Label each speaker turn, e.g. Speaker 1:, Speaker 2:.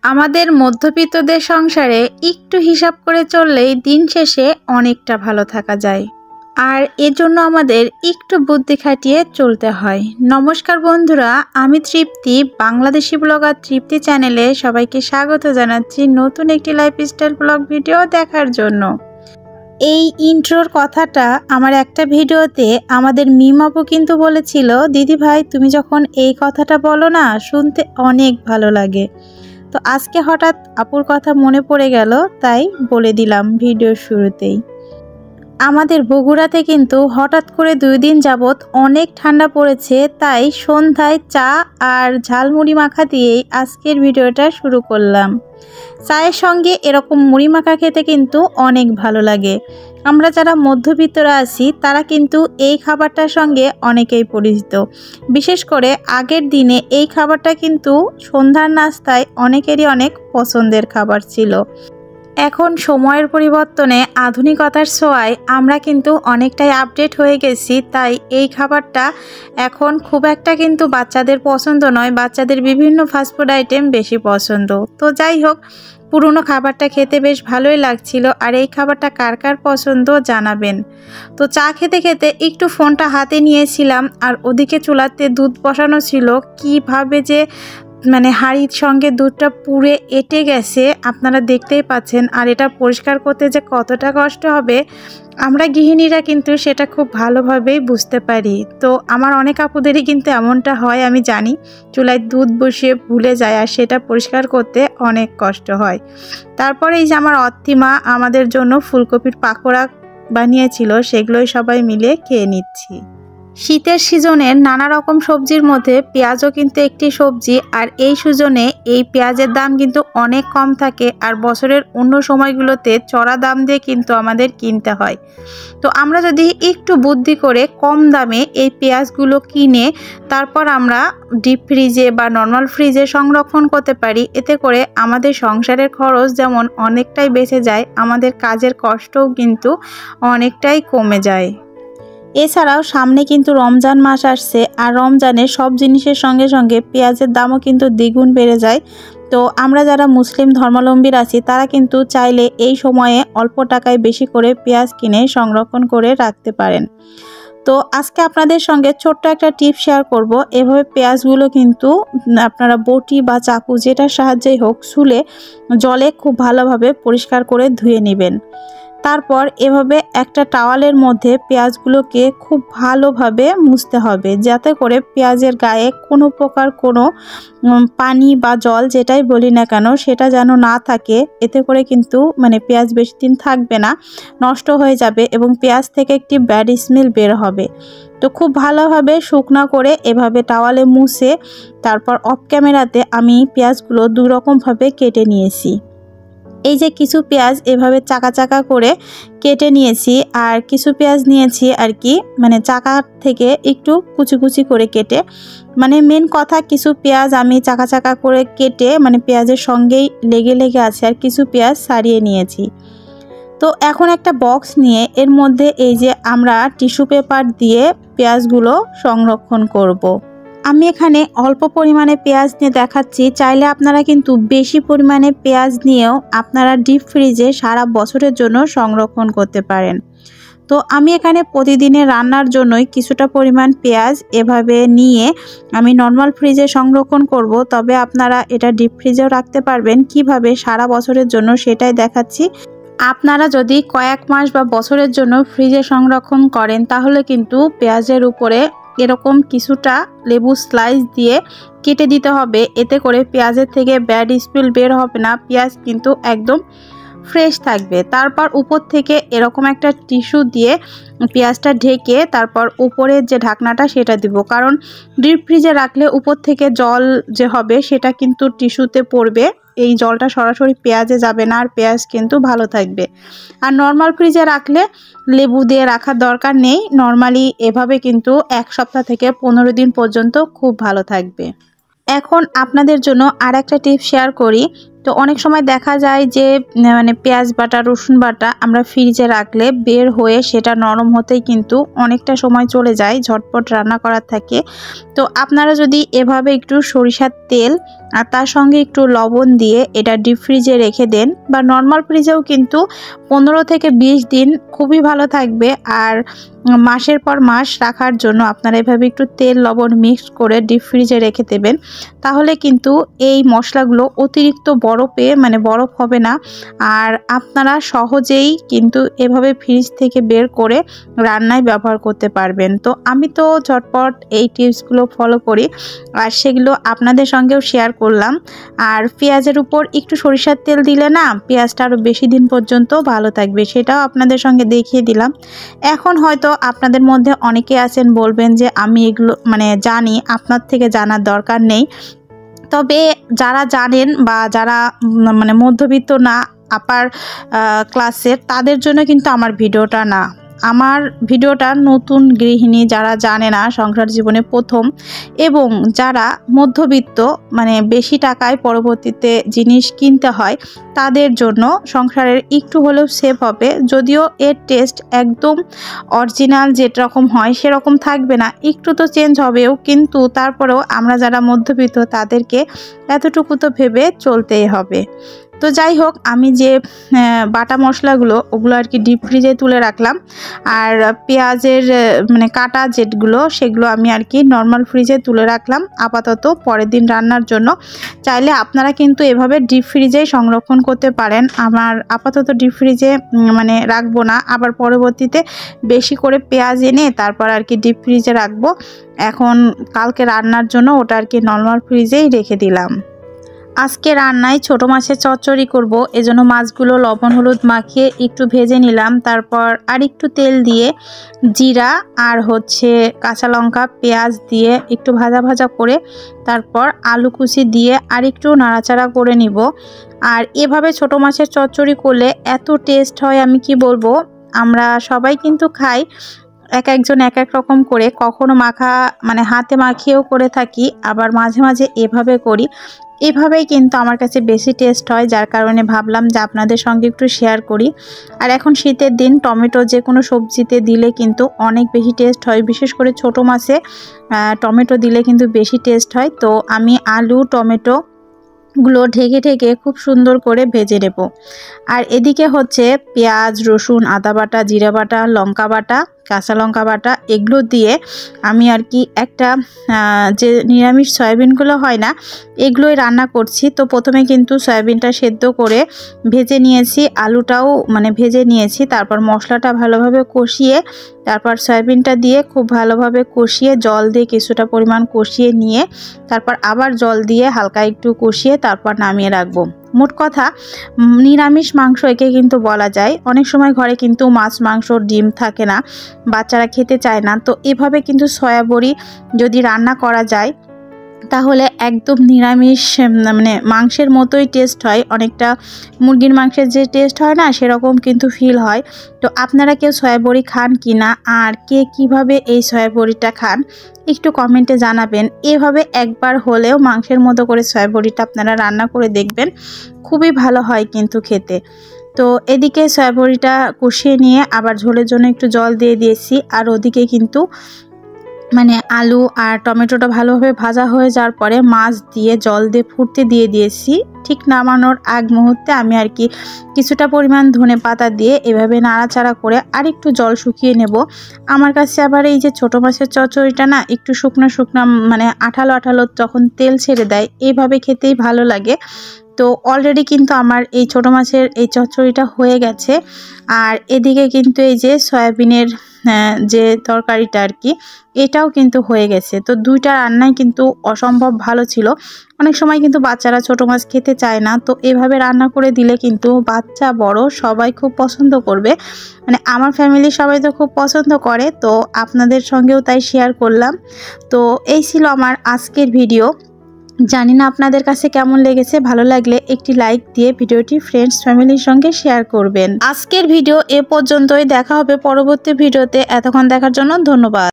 Speaker 1: আমাদের মধ্যবিত্তদের সংসারে একটু হিসাব করে চললেই দিন শেষে অনেকটা ভালো থাকা যায়, আর এজন্য আমাদের একটু বুদ্ধি খাটিয়ে চলতে হয়। নমস্কার বন্ধুরা, আমি তৃপ্তি, বাংলাদেশি ব্লগার তৃপ্তি চ্যানেলে সবাইকে স্বাগত জানাচ্ছি নতুন একটি লাইফস্টাইল ব্লগ ভিডিও দেখার জন্য। এই ইন্ট্রোর কথাটা আমার একটা ভিডিওতে আমাদের মিম আপু কিন্তু বলেছিল, দিদি ভাই তুমি যখন এই কথাটা বলো না, শুনতে অনেক ভালো লাগে। তো আজকে হঠাৎ আপুর কথা মনে পড়ে গেল, তাই বলে দিলাম ভিডিওর শুরুতেই। আমাদের বগুড়াতে কিন্তু হঠাৎ করে 2 দিন যাবৎ অনেক ঠান্ডা পড়েছে, তাই সন্ধ্যায় চা আর ঝালমুড়ি মাখা দিয়েই আজকের ভিডিওটা শুরু করলাম। চায়ের সঙ্গে এরকম মুড়ি মাখা খেতে কিন্তু অনেক ভালো লাগে। আমরা যারা মধ্যবিত্তরা আছি তারা কিন্তু এই খাবারটার সঙ্গে অনেকেই পরিচিত। বিশেষ করে আগের দিনে এই খাবারটা কিন্তু সন্ধ্যার নাস্তায় অনেকেরই অনেক পছন্দের খাবার ছিল। এখন সময়ের পরিবর্তনে আধুনিকতার ছোঁয়ায় আমরা কিন্তু অনেকটাই আপডেট হয়ে গেছি, তাই এই খাবারটা এখন খুব একটা কিন্তু বাচ্চাদের পছন্দ নয়। বাচ্চাদের বিভিন্ন ফাস্টফুড আইটেম বেশি পছন্দ। তো যাই হোক, পুরনো খাবারটা খেতে বেশ ভালোই লাগছিল। আর এই খাবারটা কার কার পছন্দ জানাবেন। তো চা খেতে খেতে একটু ফোনটা হাতে নিয়েছিলাম, আর ওদিকে চুলাতে দুধ বসানো ছিল। কিভাবে যে হাঁড়ির সঙ্গে দুধটা পুড়ে এঁটে গেছে আপনারা দেখতেই পাচ্ছেন। আর এটা পরিষ্কার করতে যে কতটা কষ্ট হবে আমরা গৃহিণীরা কিন্তু সেটা খুব ভালোভাবেই বুঝতে পারি। তো আমার অনেক আপুদেরই কিন্তু এমনটা হয়, আমি জানি। চুলায় দুধ বসিয়ে ভুলে যায় আর সেটা পরিষ্কার করতে অনেক কষ্ট হয়। তারপরে এই যে আমার অত্তিমা আমাদের জন্য ফুলকপির পাকোড়া বানিয়েছিল, সেগুলোই সবাই মিলে খেয়ে নিচ্ছি। শীতের সিজনের নানা রকম সবজির মধ্যে পেঁয়াজও কিন্তু একটি সবজি। আর এই সিজনে এই পেঁয়াজের দাম কিন্তু অনেক কম থাকে, আর বছরের অন্য সময়গুলোতে চড়া দাম দিয়ে কিন্তু আমাদের কিনতে হয়। তো আমরা যদি একটু বুদ্ধি করে কম দামে এই পেঁয়াজগুলো কিনে তারপর আমরা ডিপ ফ্রিজে বা নর্মাল ফ্রিজে সংরক্ষণ করতে পারি, এতে করে আমাদের সংসারের খরচ যেমন অনেকটাই বেঁচে যায়, আমাদের কাজের কষ্টও কিন্তু অনেকটাই কমে যায়। এছাড়াও সামনে কিন্তু রমজান মাস আসছে, আর রমজানে সব জিনিসের সঙ্গে সঙ্গে পেঁয়াজের দামও কিন্তু দ্বিগুণ বেড়ে যায়। তো আমরা যারা মুসলিম ধর্মাবলম্বী আছি তারা কিন্তু চাইলে এই সময়ে অল্প টাকায় বেশি করে পেঁয়াজ কিনে সংরক্ষণ করে রাখতে পারেন। তো আজকে আপনাদের সঙ্গে ছোট্ট একটা টিপ শেয়ার করব। এভাবে পেঁয়াজগুলো কিন্তু আপনারা বটি বা চাকু যেটার সাহায্যেই হোক ছুলে জলে খুব ভালোভাবে পরিষ্কার করে ধুয়ে নেবেন। তারপর এভাবে একটা টাওয়ালের মধ্যে পেঁয়াজগুলোকে খুব ভালোভাবে মুছতে হবে, যাতে করে পেঁয়াজের গায়ে কোনো প্রকার কোনো পানি বা জল যেটাই বলি না কেন সেটা যেন না থাকে। এতে করে কিন্তু পেঁয়াজ বেশি দিন থাকবে না, নষ্ট হয়ে যাবে এবং পেঁয়াজ থেকে একটি ব্যাড স্মেল বের হবে। তো খুব ভালোভাবে শুকনা করে এভাবে টাওয়ালে মুছে তারপর অফ ক্যামেরাতে আমি পেঁয়াজগুলো 2 রকমভাবে কেটে নিয়েছি। এই যে কিছু পেঁয়াজ এভাবে চাকা চাকা করে কেটে নিয়েছি, আর কিছু পেঁয়াজ নিয়েছি আর কি চাকা থেকে একটু কুচি কুচি করে কেটে। মেন কথা, কিছু পেঁয়াজ আমি চাকা চাকা করে কেটে পেঁয়াজের সঙ্গেই লেগে লেগে আছে, আর কিছু পেঁয়াজ ছাড়িয়ে নিয়েছি। তো এখন একটা বক্স নিয়ে এর মধ্যে এই যে আমরা টিস্যু পেপার দিয়ে পেঁয়াজগুলো সংরক্ষণ করব। আমি এখানে অল্প পরিমাণে পেঁয়াজ নিয়ে দেখাচ্ছি, চাইলে আপনারা কিন্তু বেশি পরিমাণে পেঁয়াজ নিয়েও আপনারা ডিপ ফ্রিজে সারা বছরের জন্য সংরক্ষণ করতে পারেন। তো আমি এখানে প্রতিদিনের রান্নার জন্যই কিছুটা পরিমাণ পেঁয়াজ এভাবে নিয়ে আমি নর্মাল ফ্রিজে সংরক্ষণ করব। তবে আপনারা এটা ডিপ ফ্রিজেও রাখতে পারবেন। কিভাবে সারা বছরের জন্য সেটাই দেখাচ্ছি। আপনারা যদি কয়েক মাস বা বছরের জন্য ফ্রিজে সংরক্ষণ করেন তাহলে কিন্তু পেঁয়াজের উপরে এরকম কিছুটা লেবু স্লাইস দিয়ে কেটে দিতে হবে। এতে করে পেঁয়াজের থেকে ব্যাড স্মেল বের হবে না, পেঁয়াজ কিন্তু একদম ফ্রেশ থাকবে। তারপর উপর থেকে এরকম একটা টিস্যু দিয়ে পেঁয়াজটা ঢেকে তারপর উপরের যে ঢাকনাটা সেটা দিব, কারণ ডিপ ফ্রিজে রাখলে উপর থেকে জল যে হবে সেটা কিন্তু টিস্যুতে পড়বে। এই জলটা সরাসরি পেঁয়াজে যাবে না, আর পেঁয়াজ কিন্তু ভালো থাকবে। আর নর্মাল ফ্রিজে রাখলে লেবু দিয়ে রাখার দরকার নেই, নর্মালি এভাবে কিন্তু 1 সপ্তাহ থেকে 15 দিন পর্যন্ত খুব ভালো থাকবে। এখন আপনাদের জন্য আর একটা টিপ শেয়ার করি। তো তো অনেক সময় দেখা যায় যে মানে পেঁয়াজ বাটা রসুন বাটা আমরা ফ্রিজে রাখলে বের হয়ে সেটা নরম হতেই কিন্তু অনেকটা সময় চলে যায়, ঝটপট রান্না করার থাকে। তো আপনারা যদি এভাবে একটু সরিষার তেল আর তার সঙ্গে একটু লবণ দিয়ে এটা ডিপ ফ্রিজে রেখে দেন, বা নর্মাল ফ্রিজেও কিন্তু 15 থেকে 20 দিন খুবই ভালো থাকবে। আর মাসের পর মাস রাখার জন্য আপনারা এভাবে একটু তেল লবণ মিক্স করে ডিপ ফ্রিজে রেখে দেবেন, তাহলে কিন্তু এই মশলাগুলো অতিরিক্ত বরফ হবে না। আর আপনারা সহজেই কিন্তু এভাবে ফ্রিজ থেকে বের করে রান্নায় ব্যবহার করতে পারবেন। তো আমি তো ঝটপট এই টিপসগুলো ফলো করি আর সেগুলো আপনাদের সঙ্গেও শেয়ার করলাম। আর পেঁয়াজের উপর একটু সরিষার তেল দিলে না পেঁয়াজটা আরও বেশি দিন পর্যন্ত ভালো থাকবে, সেটাও আপনাদের সঙ্গে দেখিয়ে দিলাম। এখন হয়তো আপনাদের মধ্যে অনেকে আছেন বলবেন যে আমি এগুলো জানি, আপনার থেকে জানার দরকার নেই। তবে যারা জানেন বা যারা মধ্যবিত্ত না আপার ক্লাসের, তাদের জন্য কিন্তু আমার ভিডিওটা না। আমার ভিডিওটা নতুন গৃহিণী যারা জানে না, সংসার জীবনে প্রথম, এবং যারা মধ্যবিত্ত বেশি টাকায় পরবর্তীতে জিনিস কিনতে হয়, তাদের জন্য সংসারের একটু হলেও সেভ হবে। যদিও এর টেস্ট একদম অরিজিনাল যেরকম হয় সেরকম থাকবে না, একটু তো চেঞ্জ হবেও, কিন্তু তারপরেও আমরা যারা মধ্যবিত্ত তাদেরকে এতটুকু তো ভেবে চলতেই হবে। তো যাই হোক, আমি যে বাটা মশলাগুলো ওগুলো আর কি ডিপ ফ্রিজে তুলে রাখলাম, আর পেঁয়াজের কাটা যেগুলো সেগুলো আমি আর কি নর্মাল ফ্রিজে তুলে রাখলাম আপাতত পরের দিন রান্নার জন্য। চাইলে আপনারা কিন্তু এভাবে ডিপ ফ্রিজেই সংরক্ষণ করতে পারেন। আমার আপাতত ডিপ ফ্রিজে রাখবো না, আবার পরবর্তীতে বেশি করে পেঁয়াজ এনে তারপর আর কি ডিপ ফ্রিজে রাখবো। এখন কালকে রান্নার জন্য ওটা আর কি নর্মাল ফ্রিজেই রেখে দিলাম। আজকে রান্নায় ছোট মাছের চচ্চড়ি করব, এজন্য মাছগুলো লবণ হলুদ মাখিয়ে একটু ভেজে নিলাম। তারপর আর একটু তেল দিয়ে জিরা আর কাঁচা লঙ্কা পেঁয়াজ দিয়ে একটু ভাজা ভাজা করে তারপর আলু কুচি দিয়ে আর একটু নাড়াচাড়া করে নিব। আর এভাবে ছোট মাছের চচ্চড়ি করলে এত টেস্ট হয় আমি কি বলবো। আমরা সবাই কিন্তু খাই, এক একজন এক এক রকম করে, কখনো মাখা হাতে মাখিয়েও করে থাকি, আবার মাঝে মাঝে এভাবে করি। এভাবেই কিন্তু আমার কাছে বেশি টেস্ট হয়, যার কারণে ভাবলাম যে আপনাদের সঙ্গে একটু শেয়ার করি। আর এখন শীতের দিন টমেটো যে কোনো সবজিতে দিলে কিন্তু অনেক বেশি টেস্ট হয়, বিশেষ করে ছোট মাছে টমেটো দিলে কিন্তু বেশি টেস্ট হয়। তো আমি আলু টমেটো গুলো ঢেকে ঢেকে খুব সুন্দর করে ভেজে নেব। আর এদিকে পেঁয়াজ রসুন আদা বাটা জিরা বাটা লঙ্কা বাটা কাঁচা লঙ্কা বাটা এগুলো দিয়ে আমি আর কি একটা যে নিরামিষ সয়াবিনগুলো হয় না, এগুলোই রান্না করছি। তো প্রথমে কিন্তু সয়াবিনটা সেদ্ধ করে ভেজে নিয়েছি, আলুটাও ভেজে নিয়েছি। তারপর মশলাটা ভালোভাবে কষিয়ে তারপর সয়াবিনটা দিয়ে খুব ভালোভাবে কষিয়ে জল দিয়ে কিছুটা পরিমাণ কষিয়ে নিয়ে তারপর আবার জল দিয়ে হালকা একটু কষিয়ে তারপর নামিয়ে রাখবো। মোট কথা নিরামিষ মাংস একে কিন্তু বলা যায়। অনেক সময় ঘরে কিন্তু মাছ মাংস ডিম থাকে না, বাচ্চারা খেতে চায় না, তো এভাবে কিন্তু সয়াবড়ি যদি রান্না করা যায় তাহলে একদম নিরামিষ মাংসের মতোই টেস্ট হয়, অনেকটা মুরগির মাংসের যে টেস্ট হয় না সেরকম কিন্তু ফিল হয়। তো আপনারা কেউ সয়াবড়ি খান কি না, আর কে কিভাবে এই সয়াবড়িটা খান একটু কমেন্টে জানাবেন। এভাবে একবার হলেও মাংসের মতো করে সয়াবড়িটা আপনারা রান্না করে দেখবেন, খুবই ভালো হয় কিন্তু খেতে। তো এদিকে সয়াবড়িটা কষিয়ে নিয়ে আবার ঝোলের জন্য একটু জল দিয়ে দিয়েছি, আর ওদিকে কিন্তু আলু আর টমেটোটা ভালোভাবে ভাজা হয়ে যাওয়ার পরে মাছ দিয়ে জল দিয়ে ফুটতে দিয়ে দিয়েছি। ঠিক নামানোর আগ মুহূর্তে আমি আর কি কিছুটা পরিমাণ ধনে পাতা দিয়ে এভাবে নাড়াচাড়া করে আর একটু জল শুকিয়ে নেব। আমার কাছে আবার এই যে ছোটো মাছের চচ্চড়িটা না একটু শুকনো শুকনো আঠালো আঠালো যখন তেল ছেড়ে দেয় এইভাবে খেতেই ভালো লাগে। তো অলরেডি কিন্তু আমার এই ছোটো মাছের এই চচ্চড়িটা হয়ে গেছে। আর এদিকে কিন্তু এই যে সয়াবিনের যে তরকারিটা আর কি এটাও কিন্তু হয়ে গেছে। তো দুইটা রান্নাই কিন্তু অসম্ভব ভালো ছিল। অনেক সময় কিন্তু বাচ্চারা ছোটো মাছ খেতে চায় না, তো এভাবে রান্না করে দিলে কিন্তু বাচ্চা বড় সবাই খুব পছন্দ করবে। আমার ফ্যামিলি সবাই তো খুব পছন্দ করে, তো আপনাদের সঙ্গেও তাই শেয়ার করলাম। তো এই ছিল আমার আজকের ভিডিও। জানি না আপনাদের কাছে কেমন লেগেছে, ভালো লাগলে একটি লাইক দিয়ে ভিডিওটি ফ্রেন্ডস ফ্যামিলির সঙ্গে শেয়ার করবেন। আজকের ভিডিও এ পর্যন্তই, দেখা হবে পরবর্তী ভিডিওতে। এতক্ষণ দেখার জন্য ধন্যবাদ।